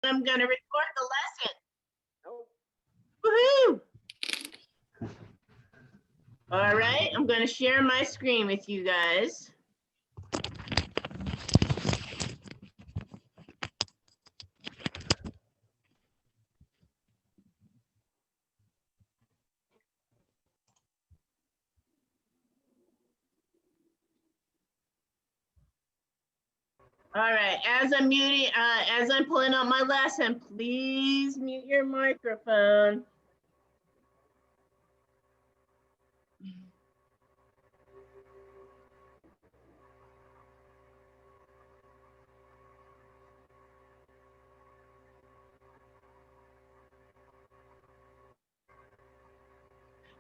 I'm going to record the lesson. Woohoo! All right, I'm going to share my screen with you guys. All right, as I'm muting, as I'm pulling up my lesson, please mute your microphone.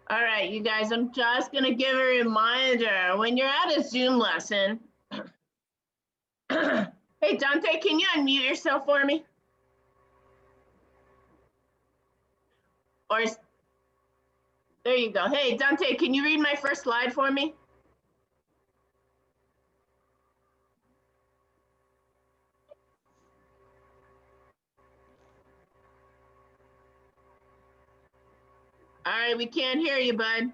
All right, you guys, I'm just gonna give a reminder. When you're at a Zoom lesson, hey, Dante, can you unmute yourself for me? Or, there you go. Hey, Dante, can you read my first slide for me? All right, we can't hear you, bud.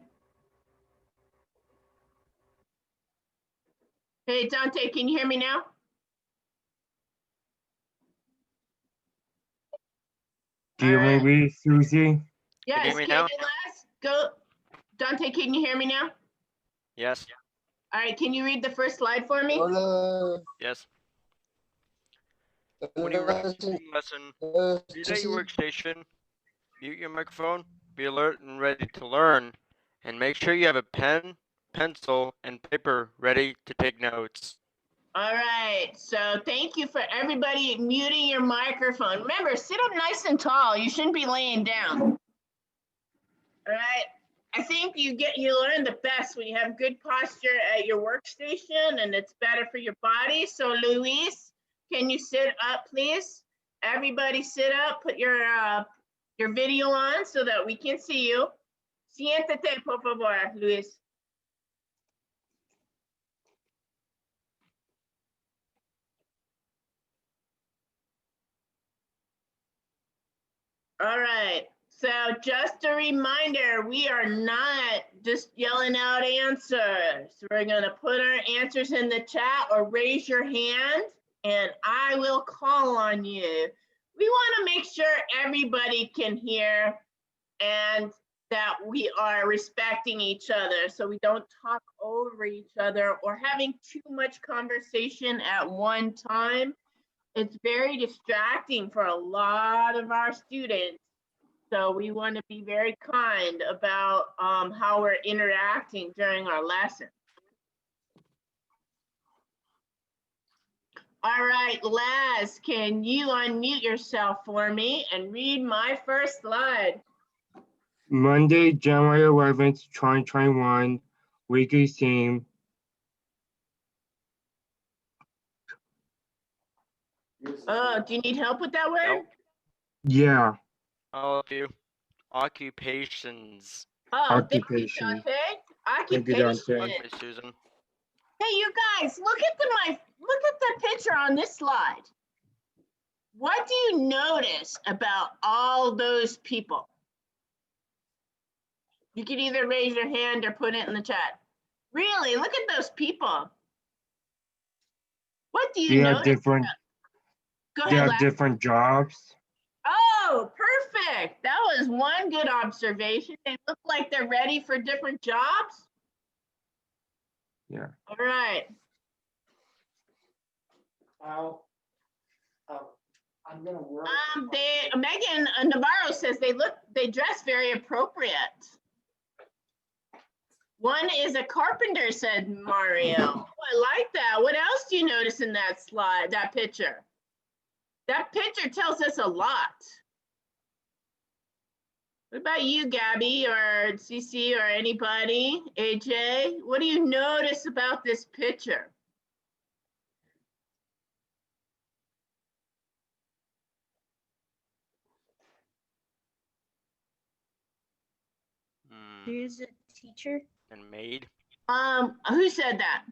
Hey, Dante, can you hear me now? Do you want to read, Susie? Yes, can you last? Go. Dante, can you hear me now? Yes. All right, can you read the first slide for me? Yes. When you read the lesson, read at your workstation, mute your microphone, be alert and ready to learn, and make sure you have a pen, pencil, and paper ready to take notes. All right, so thank you for everybody muting your microphone. Remember, sit up nice and tall. You shouldn't be laying down. All right, I think you learn the best when you have good posture at your workstation, and it's better for your body. So Luis, can you sit up, please? Everybody sit up, put your video on so that we can see you. Siéntate, por favor, Luis. All right, so just a reminder, we are not just yelling out answers. We're gonna put our answers in the chat or raise your hand and I will call on you. We wanna make sure everybody can hear and that we are respecting each other so we don't talk over each other or having too much conversation at one time. It's very distracting for a lot of our students. So we want to be very kind about how we're interacting during our lesson. All right, Laz, can you unmute yourself for me and read my first slide? Monday, January 11th, 2021, weekly theme. Oh, do you need help with that word? Nope. Yeah. All of you. Occupations. Oh, Occupation. thank you, Dante. Thank you, Occupation. Dante. Okay, Susan. Hey, you guys, look at the picture on this slide. What do you notice about all those people? You can either raise your hand or put it in the chat. Really, look at those people. What do you notice? Different. Go They ahead, have different jobs. Oh, perfect. That was one good observation. They look like they're ready for different jobs. Yeah. All right. I'm gonna work. Megan Navarro says they dress very appropriate. One is a carpenter, said Mario. Oh, I like that. What else do you notice in that slide, that picture? That picture tells us a lot. What about you, Gabby or CC or anybody? AJ, what do you notice about this picture? There's a teacher. And maid. Who said that?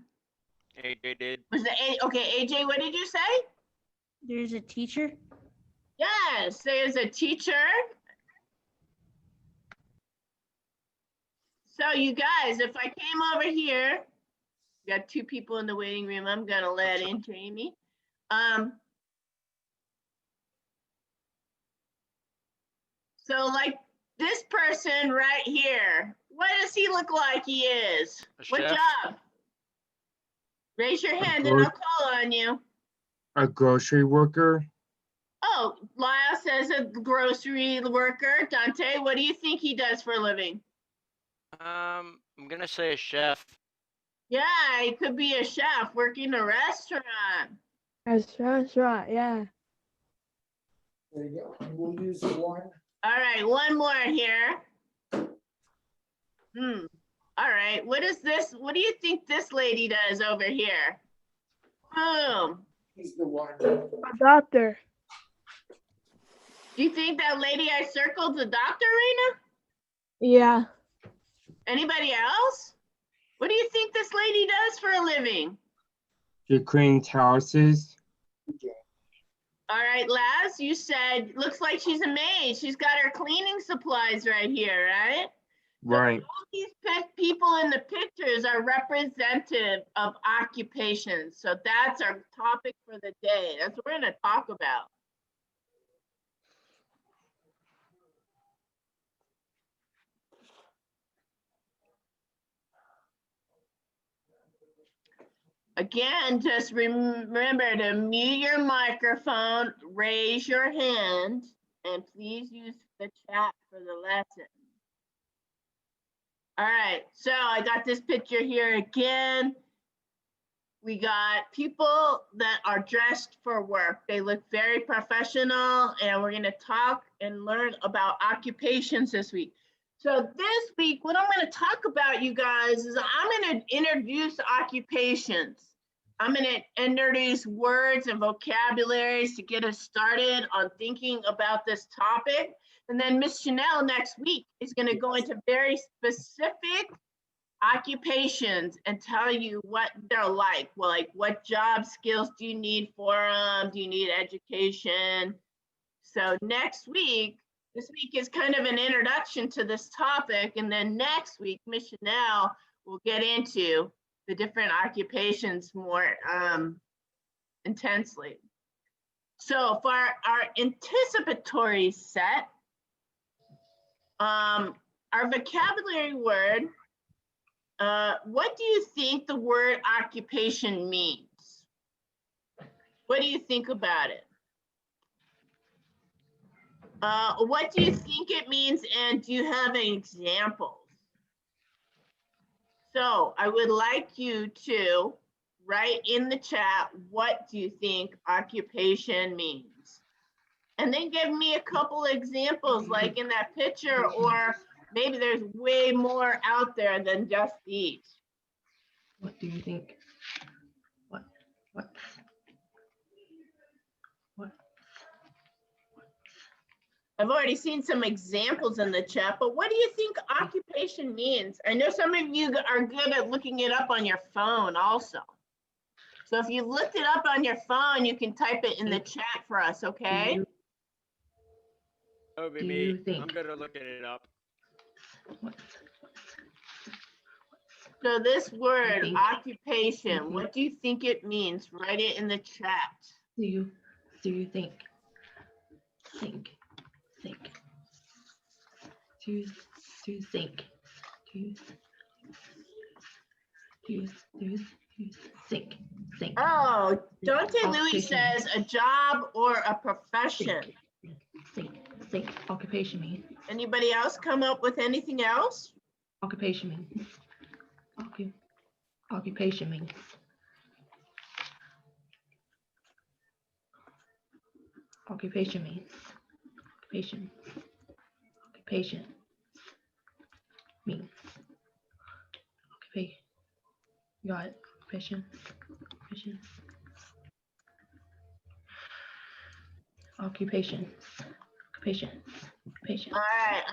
AJ did. Was it okay, AJ, what did you say? There's a teacher. Yeah, Yes, say as a teacher. So you guys, if I came over here, got two people in the waiting room. I'm gonna let in Jamie. So like this person right here, what does he look like he is? A What chef. job? Raise your hand and I'll call on you. A grocery worker. Oh, Lyle says a grocery worker. Dante, what do you think he does for a living? I'm gonna say a chef. Yeah, he could be a chef working a restaurant. Restaurant, yeah. There you go. And we'll use the one. All right, one more here. All right, what is this? What do you think this lady does over here? Boom. He's the one. A doctor. Do you think that lady I circled the doctor, Raina? Yeah. Anybody else? What do you think this lady does for a living? She cleans houses. All right, Laz, you said, looks like she's a maid. She's got her cleaning supplies right here, right? Right. All these people in the pictures are representative of occupations. So that's our topic for the day. That's what we're gonna talk about. Again, just remember to mute your microphone, raise your hand, and please use the chat for the lesson. All right, so I got this picture here again. We got people that are dressed for work. They look very professional, and we're gonna talk and learn about occupations this week. So this week, what I'm gonna talk about, you guys, is I'm gonna introduce occupations. I'm gonna introduce words and vocabularies to get us started on thinking about this topic. And then Miss Chanel next week is gonna go into very specific occupations and tell you what they're like. Well, like what job skills do you need for them? Do you need education? So next week, this week is kind of an introduction to this topic. And then next week, Miss Chanel will get into the different occupations more intensely. So for our anticipatory set, our vocabulary word, what do you think the word occupation means? What do you think about it? What do you think it means, and do you have examples? So I would like you to write in the chat, what do you think occupation means? And then give me a couple examples like in that picture, or maybe there's way more out there than just these. What do you think? What? I've already seen some examples in the chat, but what do you think occupation means? I know some of you are good at looking it up on your phone also. So if you looked it up on your phone, you can type it in the chat for us, okay? That would be Do me. you think- I'm gonna look it up. So this word, think- occupation, what do you think it means? Write it in the chat. Do you think? Think. Do you think? Think. Oh, Dante Louis Occupation. says a job or a profession. Think. Occupation means. Anybody else come up with anything else? Occupation means. Occupation means. Occupation means. Occupation means. Occupation. You got it. Occupation. All right,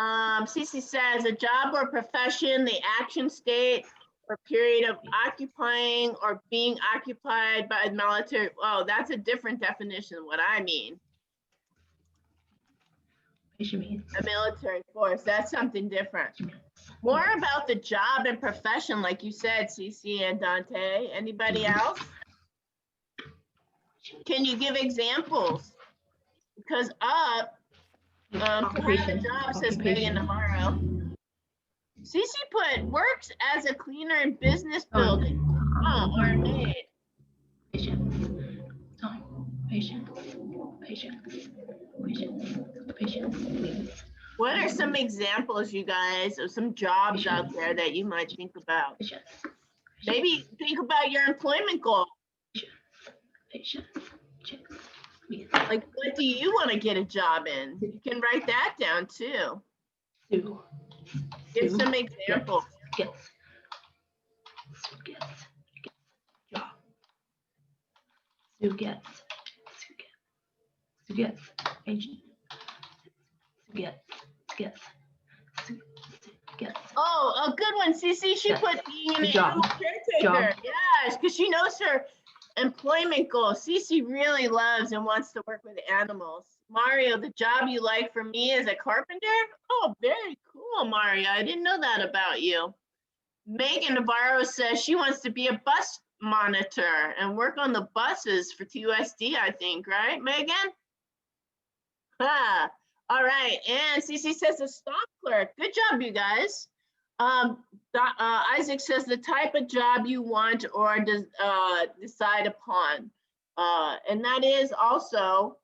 Cece says a job or profession, the action state or period of occupying or being occupied by the military. Oh, that's a different definition of what I mean. Occupation means. a military force. That's something different. More about the job and profession, like you said, Cece and Dante. Anybody else? Can you give examples? Because up, to have a Occupation. job, says Megan Navarro. Cece put works as a cleaner in business building. Oh, or maid. Patience. Time. Patience. Patience. Patience. Patience. Means. What are some examples, you guys, of some jobs out there that you might think about? Patience. Maybe think about your employment goal. Patience. Means. Like, what do you want to get a job in? You can write that down too. Sue. Give Sue some examples. Gets. Sue gets. Job. Sue gets. Sue gets. Sue gets. Agent. Sue gets. Gets. Sue gets. Oh, a good one, Cece. She Yes. put being an Good job. animal caretaker. Job. Yes, because she knows her employment goal. Cece really loves and wants to work with animals. Mario, the job you like for me is a carpenter? Oh, very cool, Mario. I didn't know that about you. Megan Navarro says she wants to be a bus monitor and work on the buses for TUSD, I think, right, Megan? Ah, all right. And Cece says a stock clerk. Good job, you guys. Isaac says the type of job you want or decide upon. And that is also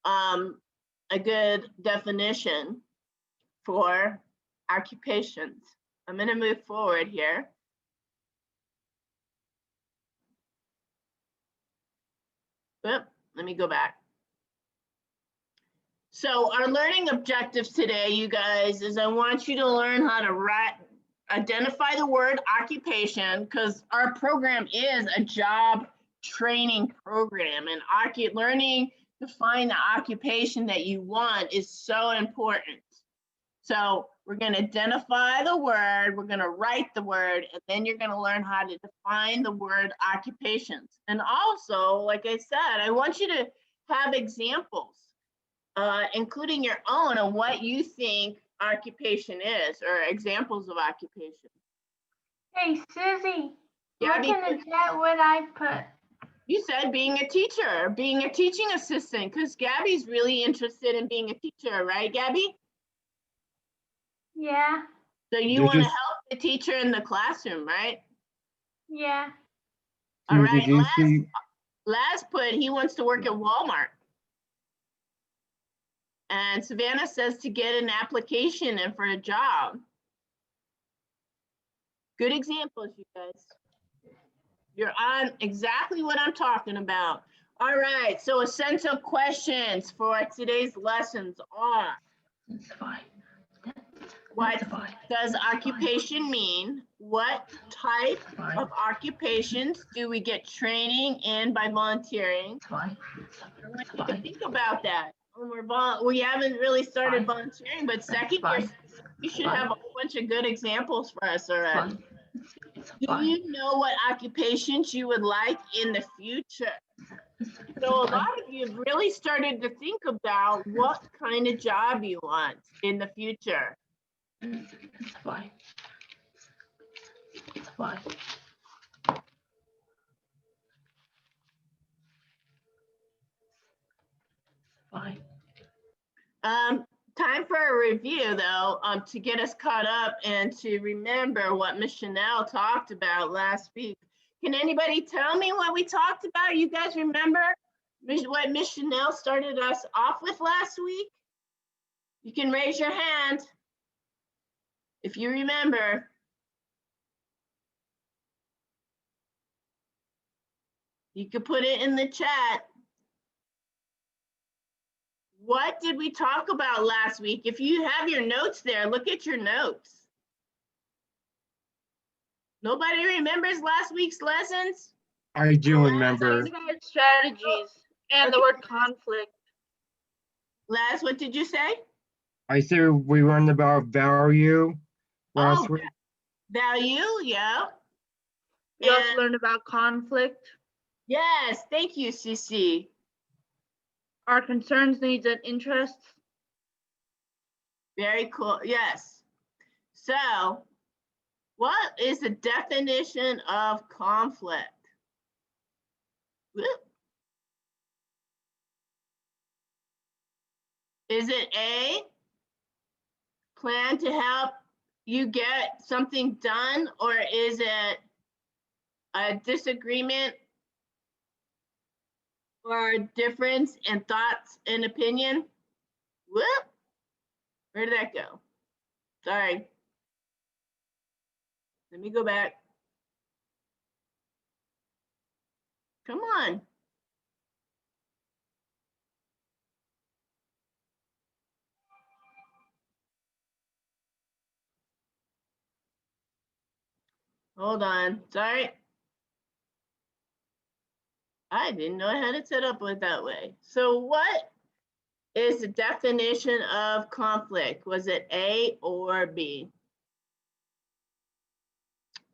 a good definition for occupations. I'm going to move forward here. Oop, let me go back. So our learning objectives today, you guys, is I want you to learn how to identify the word occupation, because our program is a job training program, and learning to find the occupation that you want is so important. So we're going to identify the word, we're going to write the word, and then you're going to learn how to define the word occupations. And also, like I said, I want you to have examples, including your own, on what you think occupation is, or examples of occupation. Hey, Susie, Yeah, look in the chat what I put. You said being a teacher, being a teaching assistant, because Gabby's really interested in being a teacher, right, Gabby? Yeah, So you Did want to you- help the teacher in the classroom, right? yeah. All Sue, right, did you see, Laz put he wants to work at Walmart. And Savannah says to get an application in for a job. Good examples, you guys. You're on exactly what I'm talking about. All right, so essential questions for today's lessons are: what does occupation mean? What type of occupations do we get training in by volunteering? I want you to think about that. When we haven't really started volunteering, but second year, you should have a whole bunch of good examples for us already. Do you know what occupations you would like in the future? So a lot of you have really started to think about what kind of job you want in the future. Time for a review though, to get us caught up and to remember what Ms. Chanel talked about last week. Can anybody tell me what we talked about? You guys remember what Ms. Chanel started us off with last week? You can raise your hand if you remember. You could put it in the chat. What did we talk about last week? If you have your notes there, look at your notes. Nobody remembers last week's lessons? I do remember. Strategies and the word conflict. Laz, what did you say? I said we learned about value last Oh, week. value, yeah. You also And- learned about conflict, Yes, thank you, Cece. our concerns, needs, and interests. Very cool. Yes. So, what is the definition of conflict? Whoop. Is it A, plan to help you get something done, or is it a disagreement or difference in thoughts and opinion? Whoop. Where did that go? Sorry. Let me go back. Come on. Hold on. Sorry. I didn't know I had it set up with that way. So what is the definition of conflict? Was it A or B?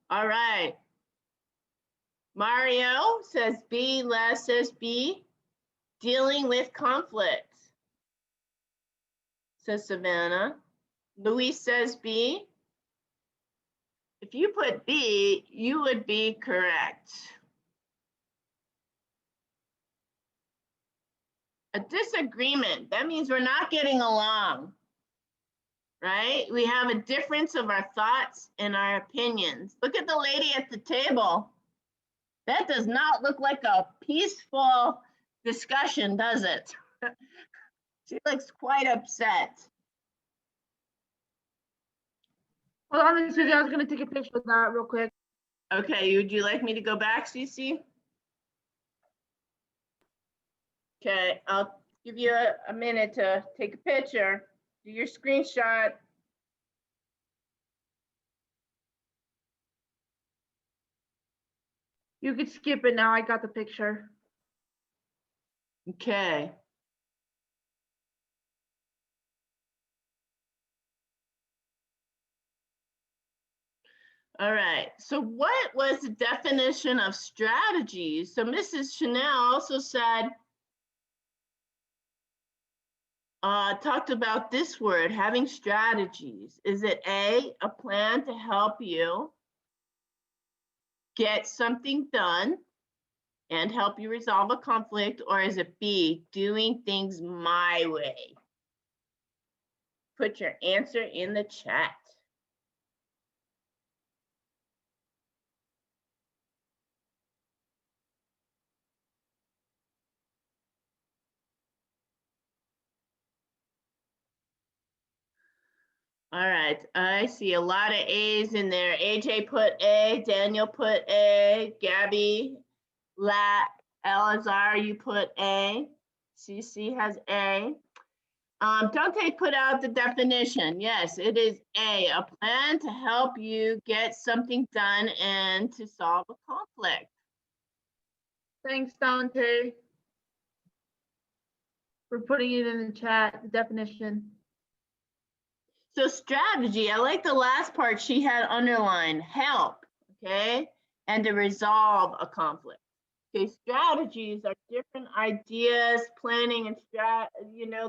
All right. Mario says B, Les says B. Dealing with conflict, says Savannah. Luis says B. If you put B, you would be correct. A disagreement, that means we're not getting along, right? We have a difference of our thoughts and our opinions. Look at the lady at the table. That does not look like a peaceful discussion, does it? She looks quite upset. Hold on, Susie, I was gonna take a picture of that real quick. Okay, would you like me to go back, Cece? Okay, I'll give you a minute to take a picture, do your screenshot. You could skip it now, I got the picture. Okay. All right, so what was the definition of strategies? So Mrs. Chanel also said, talked about this word, having strategies. Is it A, a plan to help you get something done and help you resolve a conflict, or is it B, doing things my way? Put your answer in the chat. All right, I see a lot of A's in there. AJ put A, Daniel put A, Gabby, Elazar, you put A, CC has A. Dante put out the definition. Yes, it is a plan to help you get something done and to solve a conflict. Thanks, Dante, for putting it in the chat, the definition. So strategy, I like the last part she had underlined, help, okay? And to resolve a conflict. Okay, strategies are different ideas, planning and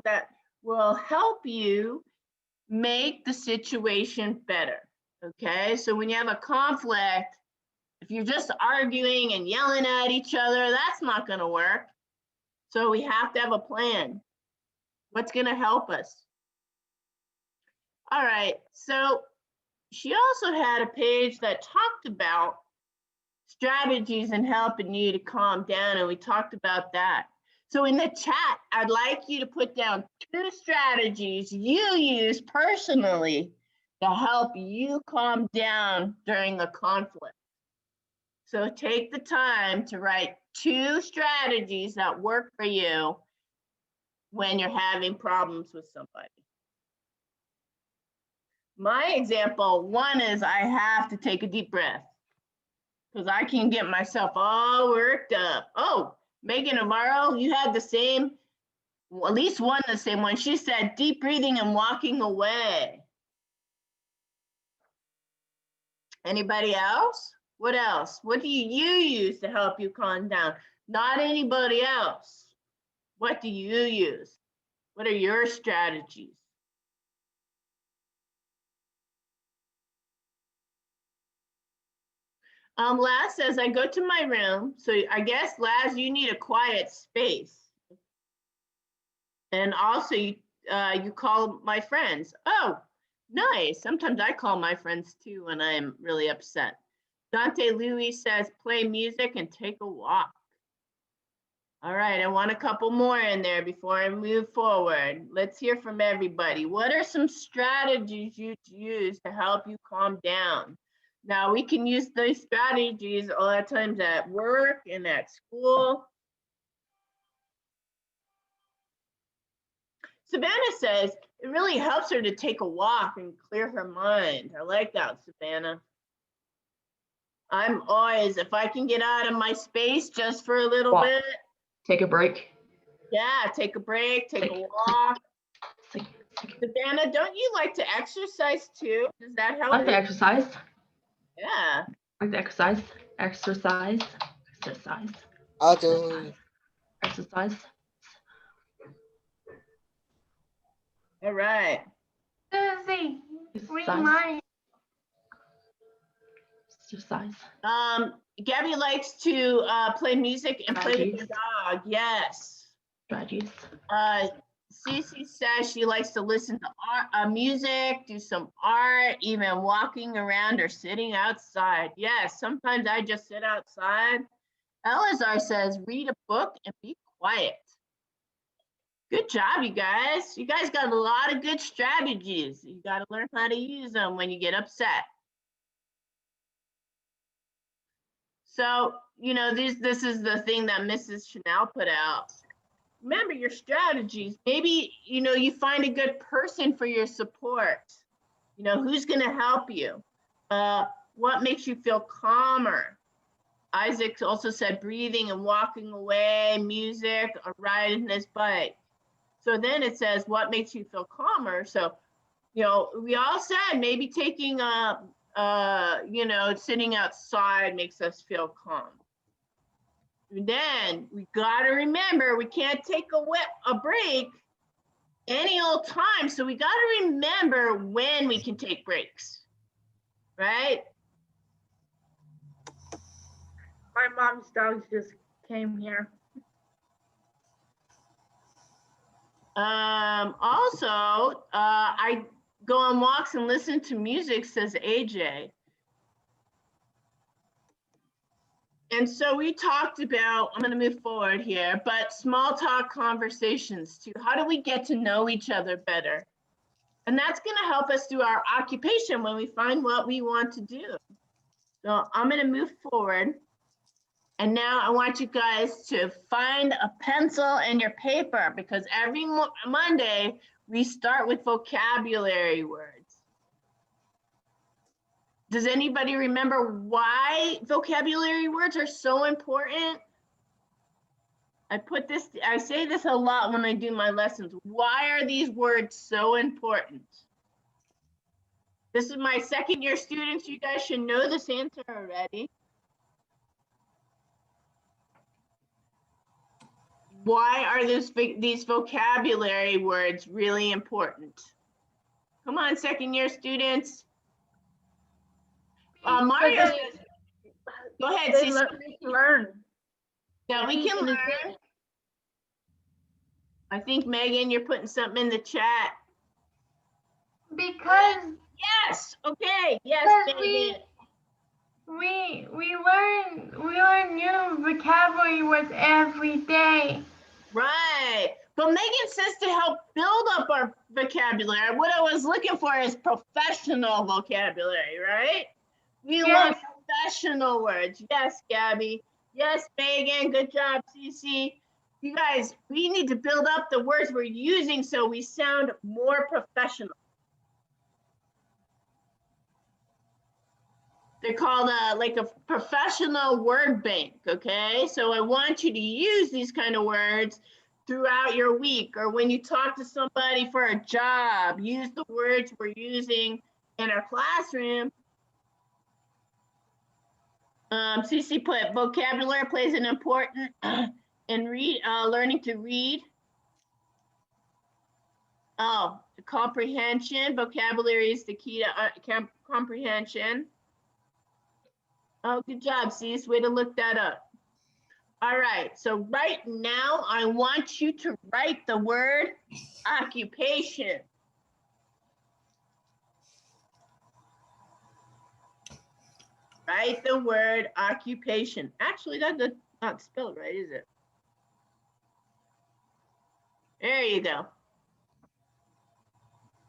that will help you make the situation better, okay? So when you have a conflict, if you're just arguing and yelling at each other, that's not gonna work. So we have to have a plan. What's gonna help us? All right, so she also had a page that talked about strategies and helping you to calm down, and we talked about that. So in the chat, I'd like you to put down 2 strategies you use personally to help you calm down during a conflict. So take the time to write 2 strategies that work for you when you're having problems with somebody. My example, 1 is I have to take a deep breath because I can get myself all worked up. Oh, Megan Navarro, you had the same, well, at least one the same one. She said deep breathing and walking away. Anybody else? What else? What do you use to help you calm down? Not anybody else. What do you use? What are your strategies? Laz says, I go to my room. So I guess, Laz, you need a quiet space. And also you call my friends. Oh, nice. Sometimes I call my friends too when I'm really upset. Dante Louis says, play music and take a walk. All right, I want a couple more in there before I move forward. Let's hear from everybody. What are some strategies you use to help you calm down? Now, we can use those strategies a lot of times at work and at school. Savannah says it really helps her to take a walk and clear her mind. I like that, Savannah. I'm always, if I can get out of my space just for a little Walk. bit. Take a break. Yeah, take a break, take a walk. Take- Savannah, don't you like to exercise too? Does that I help like to you? exercise. Yeah. I like to exercise. Exercise. Exercise. I'll do. Exercise. All right. Susie, read Exercise. mine. Exercise. Gabby likes to play music and play with the Strategies. dog. Yes. Strategies. Cece says she likes to listen to art, music, do some art, even walking around or sitting outside. Yes, sometimes I just sit outside. Elazar says read a book and be quiet. Good job, you guys. You guys got a lot of good strategies. You got to learn how to use them when you get upset. So, you know, this is the thing that Mrs. Chanel put out. Remember your strategies. Maybe, you know, you find a good person for your support. You know, who's going to help you? What makes you feel calmer? Isaac also said breathing and walking away, music, or riding his bike. So then it says, what makes you feel calmer? So, you know, we all said maybe taking you know, sitting outside makes us feel calm. And then we got to remember we can't take a break any old time. So we got to remember when we can take breaks, right? My mom's dogs just came here. Also, I go on walks and listen to music, says AJ. And so we talked about, I'm going to move forward here, but small talk conversations too. How do we get to know each other better? And that's going to help us through our occupation when we find what we want to do. So I'm going to move forward. And now I want you guys to find a pencil and your paper, because every Monday we start with vocabulary words. Does anybody remember why vocabulary words are so important? I say this a lot when I do my lessons. Why are these words so important? This is my second year students. You guys should know this answer already. Why are these vocabulary words really important? Come on, second year students. Mario says, go ahead, They Cece. let me learn. Yeah, we can learn. I think, Megan, you're putting something in the chat. Because Yes, okay, yes, Because Megan. we learn new vocabulary words every day. Right. But Megan says to help build up our vocabulary. What I was looking for is professional vocabulary, right? We love professional words. Yes, Gabby. Yes, Megan. Good job, Cece. You guys, we need to build up the words we're using so we sound more professional. They're called like a professional word bank, okay? So I want you to use these kind of words throughout your week, or when you talk to somebody for a job, use the words we're using in our classroom. Cece put vocabulary plays an important in learning to read. Oh, comprehension. Vocabulary is the key to comprehension. Oh, good job, Cease. Way to look that up. All right, so right now I want you to write the word occupation. Write the word occupation. Actually, that does not spell right, is it? There you go.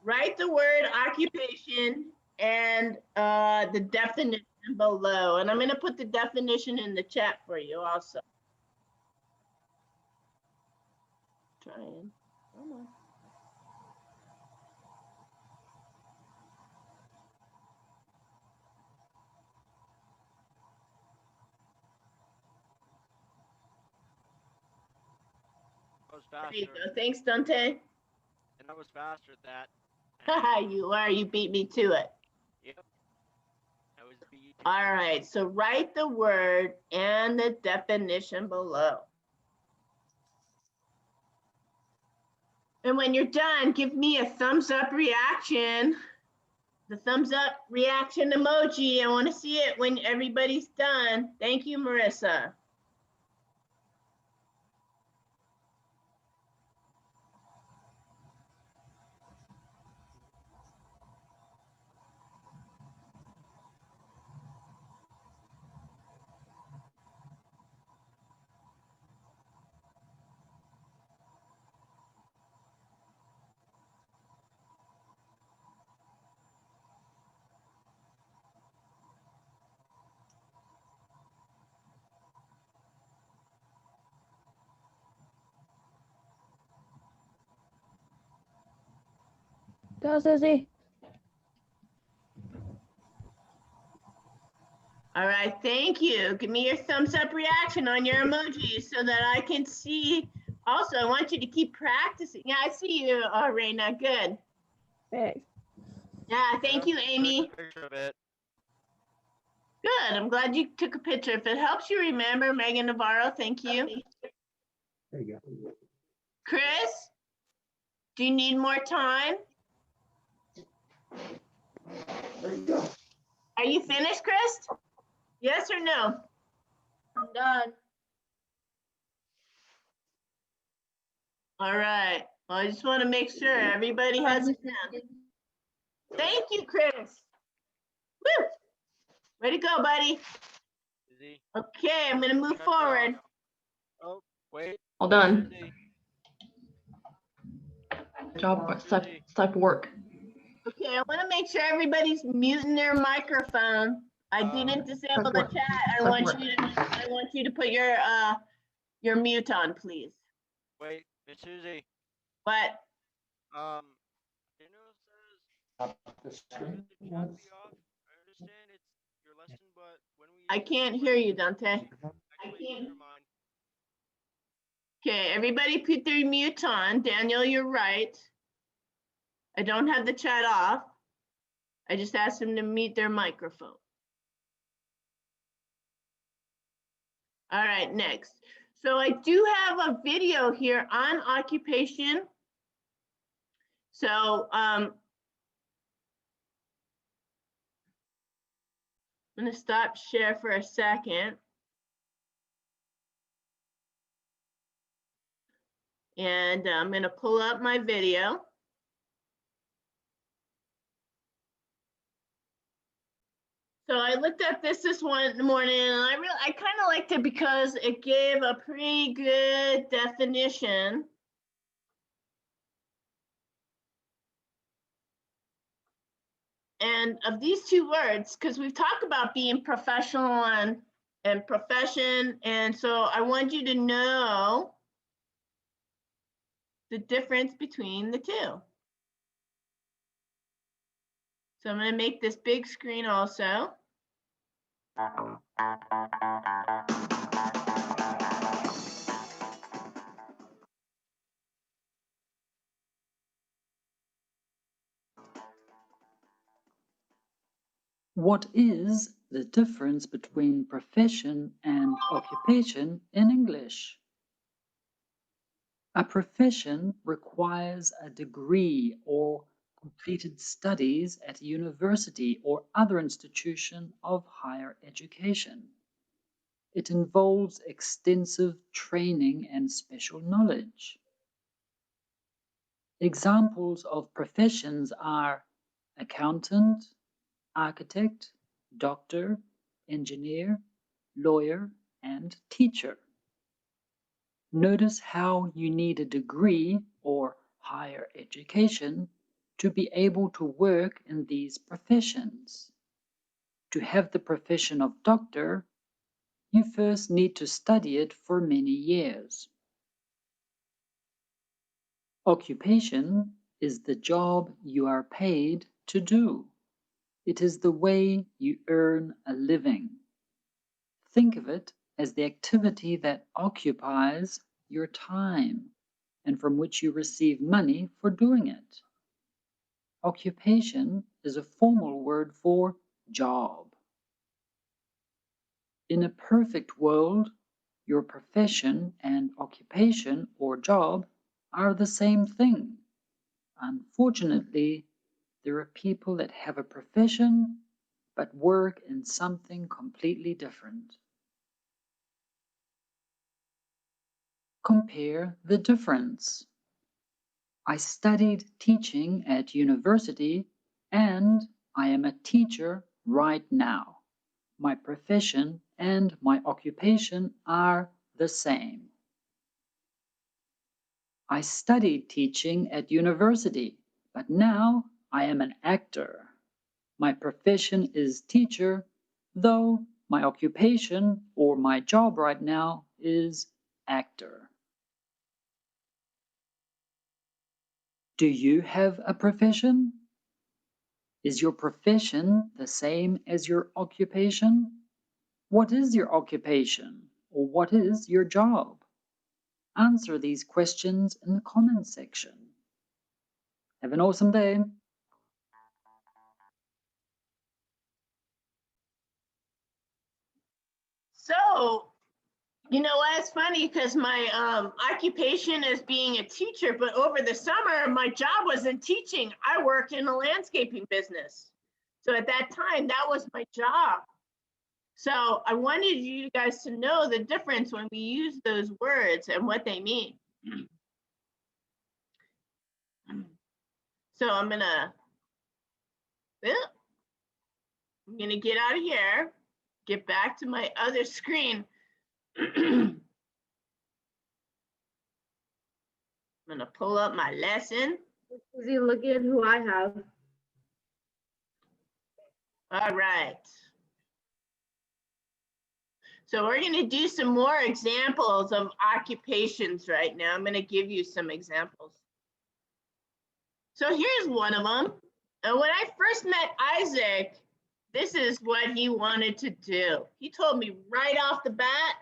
Write the word occupation and the definition below. And I'm going to put the definition in the chat for you also. Trying. Come on. I was There you faster, go. Thanks, Dante. and I was faster at that. You are. You beat me to it. Yep. I was beat. All right. So write the word and the definition below. And when you're done, give me a thumbs up reaction. The thumbs up reaction emoji. I want to see it when everybody's done. Thank you, Marissa. Go, Susie. All right, thank you. Give me your thumbs up reaction on your emojis so that I can see. Also, I want you to keep practicing. Yeah, I see you, Raina. Good. Thanks. Yeah, thank you, Amy. Took a picture of it. Good. I'm glad you took a picture. If it helps you remember, Megan Navarro, thank you. There you go. Chris, do you need more time? There you go. Are you finished, Chris? Yes or no? I'm done. All right. Well, I just want to make sure everybody has it down. Thank you, Chris. Woo! Way to go, buddy. Easy. Okay, I'm going to move Check it forward. off. Oh, wait. All done. Susie. Good job. It's time for work. Okay, I want to make sure everybody's muting their microphone. I didn't disable the chat. I want you to put your mute on, please. Wait, Miss Susie. What? You know, it says The screen the chat was- be off. I understand it's your lesson, but when we I can't hear you, Dante. actually, never mind. Okay, everybody put their mute on. Daniel, you're right. I don't have the chat off. I just asked them to mute their microphone. All right, next. So I do have a video here on occupation. So I'm gonna stop share for a second. And I'm gonna pull up my video. So I looked at this one morning, and I kind of liked it because it gave a pretty good definition. And of these two words, because we've talked about being professional and profession, and so I want you to know the difference between the two. So I'm going to make this big screen also. What is the difference between profession and occupation in English? A profession requires a degree or completed studies at a university or other institution of higher education. It involves extensive training and special knowledge. Examples of professions are accountant, architect, doctor, engineer, lawyer, and teacher. Notice how you need a degree or higher education to be able to work in these professions. To have the profession of doctor, you first need to study it for many years. Occupation is the job you are paid to do. It is the way you earn a living. Think of it as the activity that occupies your time and from which you receive money for doing it. Occupation is a formal word for job. In a perfect world, your profession and occupation or job are the same thing. Unfortunately, there are people that have a profession but work in something completely different. Compare the difference. I studied teaching at university and I am a teacher right now. My profession and my occupation are the same. I studied teaching at university, but now I am an actor. My profession is teacher, though my occupation or my job right now is actor. Do you have a profession? Is your profession the same as your occupation? What is your occupation, or what is your job? Answer these questions in the comments section. Have an awesome day. So, you know what? It's funny because my occupation is being a teacher, but over the summer, my job wasn't teaching. I worked in a landscaping business. So at that time, that was my job. So I wanted you guys to know the difference when we use those words and what they mean. So I'm gonna get out of here, get back to my other screen. I'm gonna pull up my lesson. Susie, look at who I have. All right. So we're gonna do some more examples of occupations right now. I'm gonna give you some examples. So here's one of them. And when I first met Isaac, this is what he wanted to do. He told me right off the bat,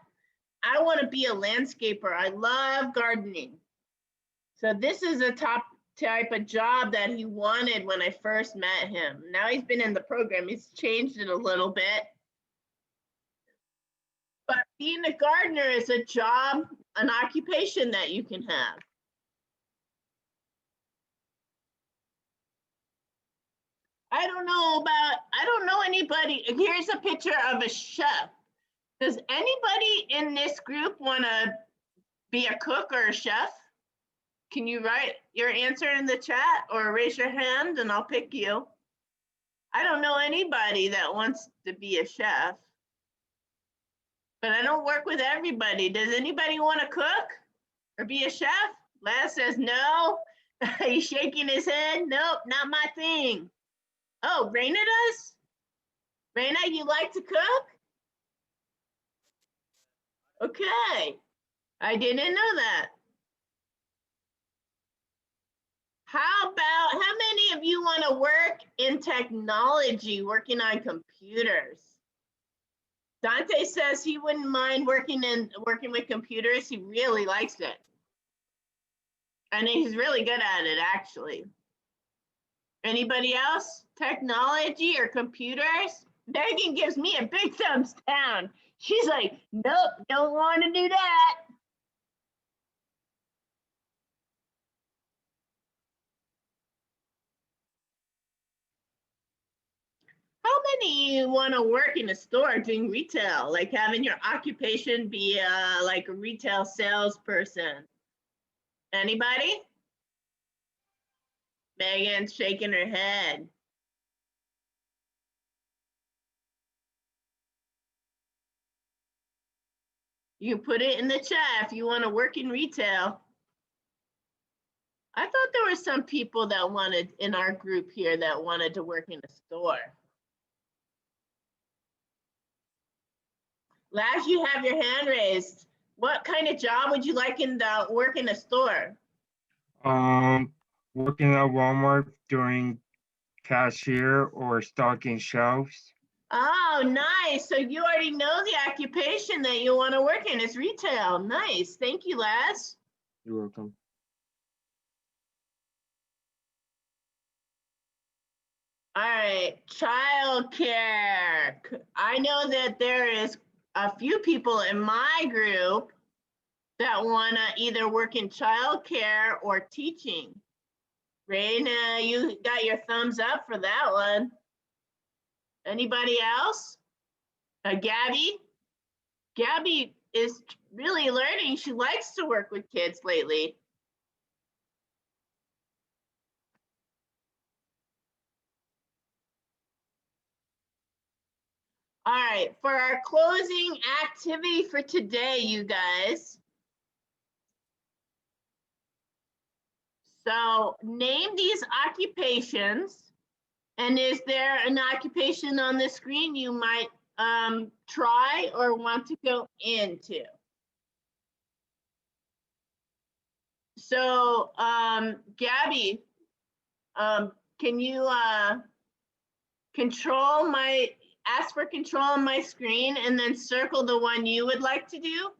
I want to be a landscaper. I love gardening. So this is a top type of job that he wanted when I first met him. Now he's been in the program. He's changed it a little bit. But being a gardener is a job, an occupation that you can have. I don't know anybody. Here's a picture of a chef. Does anybody in this group want to be a cook or a chef? Can you write your answer in the chat or raise your hand and I'll pick you? I don't know anybody that wants to be a chef, but I don't work with everybody. Does anybody want to cook or be a chef? Les says no. He's shaking his head. Nope, not my thing. Oh, Raina does? Raina, you like to cook? Okay, I didn't know that. How many of you want to work in technology, working on computers? Dante says he wouldn't mind working with computers. He really likes it. And he's really good at it, actually. Anybody else? Technology or computers? Megan gives me a big thumbs down. She's like, nope, don't want to do that. many want to work in a store doing retail, like having your occupation be like a retail salesperson? Anybody? Megan's shaking her head. You can put it in the chat if you want to work in retail. I thought there were some people that wanted, in our group here, that wanted to work in a store. Laz, you have your hand raised. What kind of job would you like in the work in a store? Working at Walmart doing cashier or stocking shelves. Oh, nice. So you already know the occupation that you want to work in is retail. Nice. Thank you, Laz. You're welcome. All right, childcare. I know that there is a few people in my group that want to either work in childcare or teaching. Raina, you got your thumbs up for that one. Anybody else? Gabby? Gabby is really learning. She likes to work with kids lately. All right, for our closing activity for today, you guys. So name these occupations. And is there an occupation on the screen you might try or want to go into? So Gabby, can you ask for control on my screen and then circle the one you would like to do?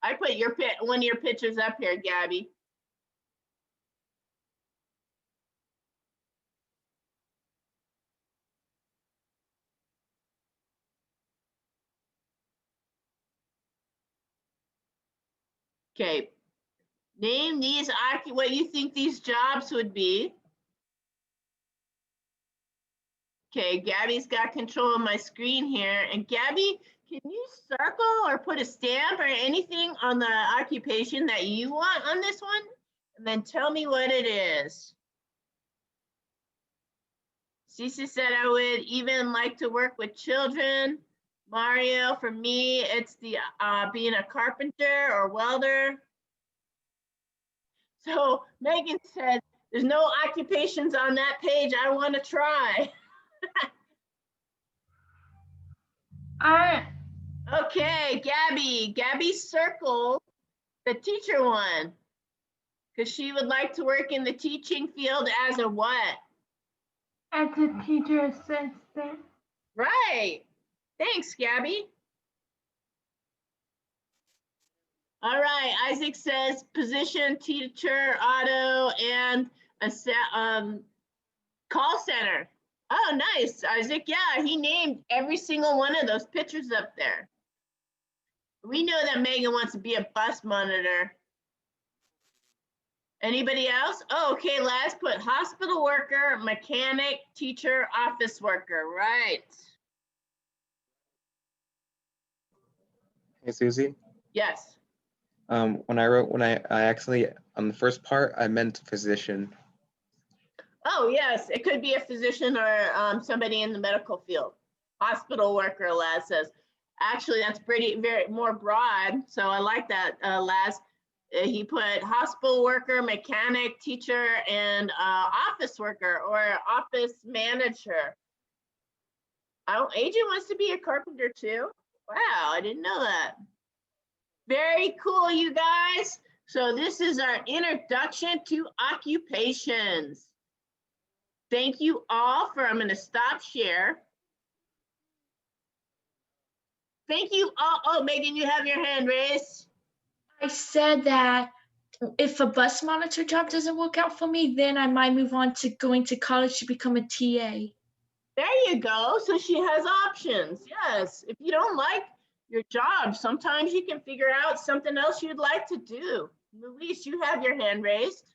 I put one of your pictures up here, Gabby. Okay, name these, what you think these jobs would be. Okay, Gabby's got control of my screen here. And Gabby, can you circle or put a stamp or anything on the occupation that you want on this one? And then tell me what it is. Cece said I would even like to work with children. Mario, for me, it's the being a carpenter or welder. So Megan said, there's no occupations on that page I want to try. Okay, Gabby circled the teacher one because she would like to work in the teaching field as a what? As a teacher assistant. Right. Thanks, Gabby. All right, Isaac says position, teacher, auto, and a call center. Oh, nice, Isaac. Yeah, he named every single one of those pictures up there. We know that Megan wants to be a bus monitor. Anybody else? Oh, okay, last put hospital worker, mechanic, teacher, office worker, right. Hey, Susie. Yes. When I actually, on the first part, I meant physician. Oh, yes, it could be a physician or somebody in the medical field. Hospital worker, Laz says. Actually, that's very more broad. So I like that, Laz. He put hospital worker, mechanic, teacher, and office worker or office manager. Oh, Agent wants to be a carpenter too. Wow, I didn't know that. Very cool, you guys. So this is our introduction to occupations. Thank you all for, I'm going to stop share. Thank you all. Oh, Megan, you have your hand raised. I said that if a bus monitor job doesn't work out for me, then I might move on to going to college to become a TA. There you go. So she has options. Yes. If you don't like your job, sometimes you can figure out something else you'd like to do. Luis, you have your hand raised.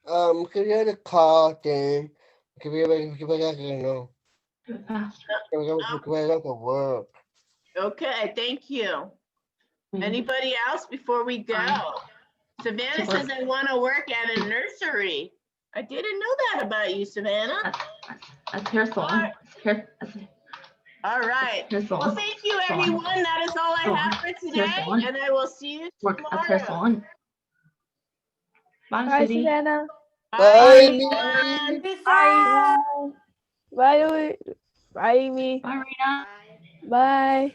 Could you call then Do it faster. Okay, thank you. Mhm. Anybody else before we go? Savannah says I want to work at a nursery. I didn't know that about you, Savannah. That's hair salon. That's All right. hair Well, salon. thank you, Salon. everyone. That is all I Salon. have for Hair today, salon. and I will see you Work at hair tomorrow. salon. Bye, Bye, City. Savannah. Bye, everyone. Bye. Bye. Bye, Amy. Bye, Rena. Bye.